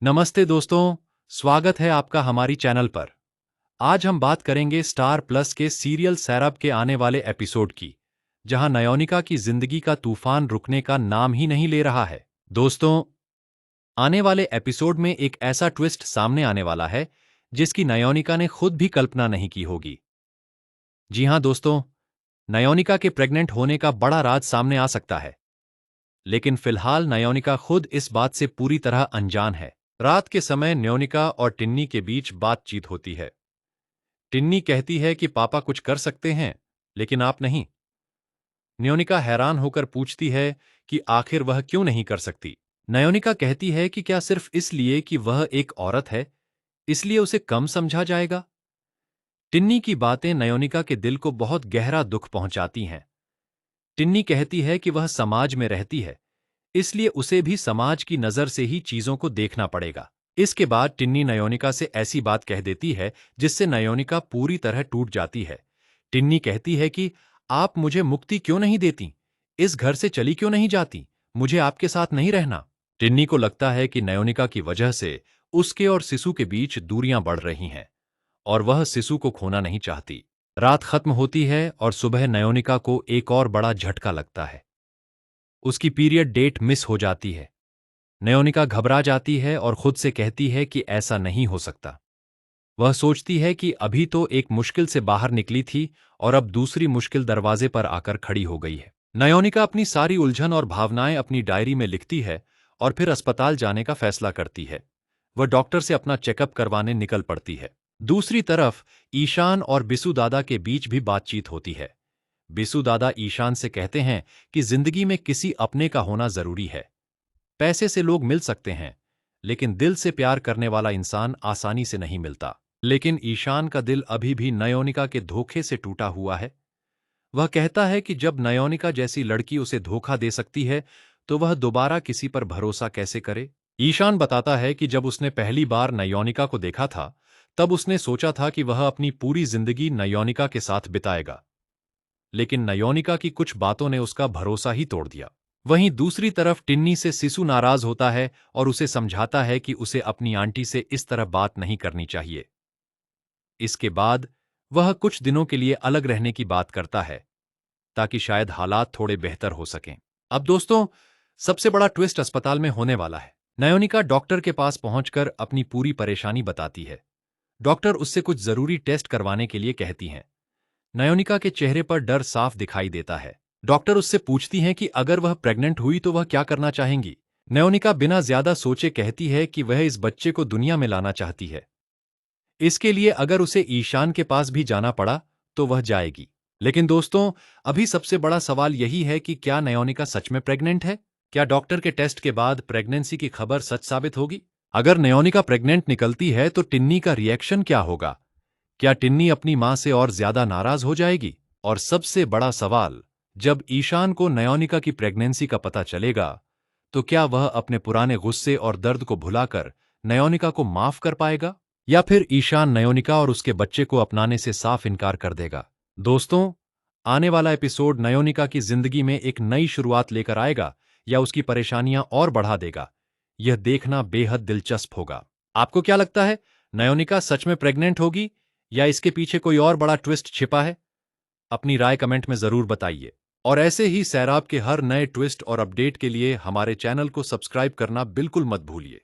नमस्ते दोस्तों, स्वागत है आपका हमारी चैनल पर। आज हम बात करेंगे स्टार प्लस के सीरियल सैरभ के आने वाले एपिसोड की, जहां नयोनिका की जिंदगी का तूफान रुकने का नाम ही नहीं ले रहा है। दोस्तों, आने वाले एपिसोड में एक ऐसा ट्विस्ट सामने आने वाला है जिसकी नयोनिका ने खुद भी कल्पना नहीं की होगी। जी हां दोस्तों, नयोनिका के प्रेग्नेंट होने का बड़ा राज सामने आ सकता है, लेकिन फिलहाल नयोनिका खुद इस बात से पूरी तरह अनजान है। रात के समय न्योनिका और टिन्नी के बीच बातचीत होती है। टिन्नी कहती है कि पापा कुछ कर सकते हैं, लेकिन आप नहीं। न्योनिका हैरान होकर पूछती है कि आखिर वह क्यों नहीं कर सकती। नयोनिका कहती है कि क्या सिर्फ इसलिए कि वह एक औरत है, इसलिए उसे कम समझा जाएगा। टिन्नी की बातें नयोनिका के दिल को बहुत गहरा दुख पहुंचाती हैं। टिन्नी कहती है कि वह समाज में रहती है, इसलिए उसे भी समाज की नजर से ही चीजों को देखना पड़ेगा। इसके बाद टिन्नी नयोनिका से ऐसी बात कह देती है जिससे नयोनिका पूरी तरह टूट जाती है। टिन्नी कहती है कि आप मुझे मुक्ति क्यों नहीं देती, इस घर से चली क्यों नहीं जाती, मुझे आपके साथ नहीं रहना। टिन्नी को लगता है कि नयोनिका की वजह से उसके और सिसु के बीच दूरियां बढ़ रही हैं और वह सिसु को खोना नहीं चाहती। रात खत्म होती है और सुबह नयोनिका को एक और बड़ा झटका लगता है। उसकी पीरियड डेट मिस हो जाती है। नयोनिका घबरा जाती है और खुद से कहती है कि ऐसा नहीं हो सकता। वह सोचती है कि अभी तो एक मुश्किल से बाहर निकली थी और अब दूसरी मुश्किल दरवाजे पर आकर खड़ी हो गई है। नयोनिका अपनी सारी उलझन और भावनाएं अपनी डायरी में लिखती है और फिर अस्पताल जाने का फैसला करती है। वह डॉक्टर से अपना चेकअप करवाने निकल पड़ती है। दूसरी तरफ ईशान और बिसु दादा के बीच भी बातचीत होती है। बिसु दादा ईशान से कहते हैं कि जिंदगी में किसी अपने का होना जरूरी है। पैसे से लोग मिल सकते हैं, लेकिन दिल से प्यार करने वाला इंसान आसानी से नहीं मिलता। लेकिन ईशान का दिल अभी भी नयोनिका के धोखे से टूटा हुआ है। वह कहता है कि जब नयोनिका जैसी लड़की उसे धोखा दे सकती है, तो वह दोबारा किसी पर भरोसा कैसे करे। ईशान बताता है कि जब उसने पहली बार नयोनिका को देखा था, तब उसने सोचा था कि वह अपनी पूरी जिंदगी नयोनिका के साथ बिताएगा, लेकिन नयोनिका की कुछ बातों ने उसका भरोसा ही तोड़ दिया। वहीं दूसरी तरफ टिन्नी से सिसु नाराज होता है और उसे समझाता है कि उसे अपनी आंटी से इस तरह बात नहीं करनी चाहिए। इसके बाद वह कुछ दिनों के लिए अलग रहने की बात करता है, ताकि शायद हालात थोड़े बेहतर हो सकें। अब दोस्तों, सबसे बड़ा ट्विस्ट अस्पताल में होने वाला है। नयोनिका डॉक्टर के पास पहुंचकर अपनी पूरी परेशानी बताती है। डॉक्टर उससे कुछ जरूरी टेस्ट करवाने के लिए कहती हैं। नयोनिका के चेहरे पर डर साफ दिखाई देता है। डॉक्टर उससे पूछती हैं कि अगर वह प्रेग्नेंट हुई तो वह क्या करना चाहेंगी। नयोनिका बिना ज्यादा सोचे कहती है कि वह इस बच्चे को दुनिया में लाना चाहती है। इसके लिए अगर उसे ईशान के पास भी जाना पड़ा तो वह जाएगी। लेकिन दोस्तों, अभी सबसे बड़ा सवाल यही है कि क्या नयोनिका सच में प्रेग्नेंट है? क्या डॉक्टर के टेस्ट के बाद प्रेगनेंसी की खबर सच साबित होगी? अगर नयोनिका प्रेग्नेंट निकलती है तो टिन्नी का रिएक्शन क्या होगा? क्या टिन्नी अपनी मां से और ज्यादा नाराज हो जाएगी? और सबसे बड़ा सवाल, जब ईशान को नयोनिका की प्रेगनेंसी का पता चलेगा, तो क्या वह अपने पुराने गुस्से और दर्द को भुलाकर नयोनिका को माफ कर पाएगा? या फिर ईशान नयोनिका और उसके बच्चे को अपनाने से साफ इनकार कर देगा? दोस्तों, आने वाला एपिसोड नयोनिका की जिंदगी में एक नई शुरुआत लेकर आएगा या उसकी परेशानियां और बढ़ा देगा? यह देखना बेहद दिलचस्प होगा। आपको क्या लगता है, नयोनिका सच में प्रेग्नेंट होगी या इसके पीछे कोई और बड़ा ट्विस्ट छिपा है? अपनी राय कमेंट में जरूर बताइए। और ऐसे ही सैराब के हर नए ट्विस्ट और अपडेट के लिए हमारे चैनल को सब्सक्राइब करना बिल्कुल मत भूलिए।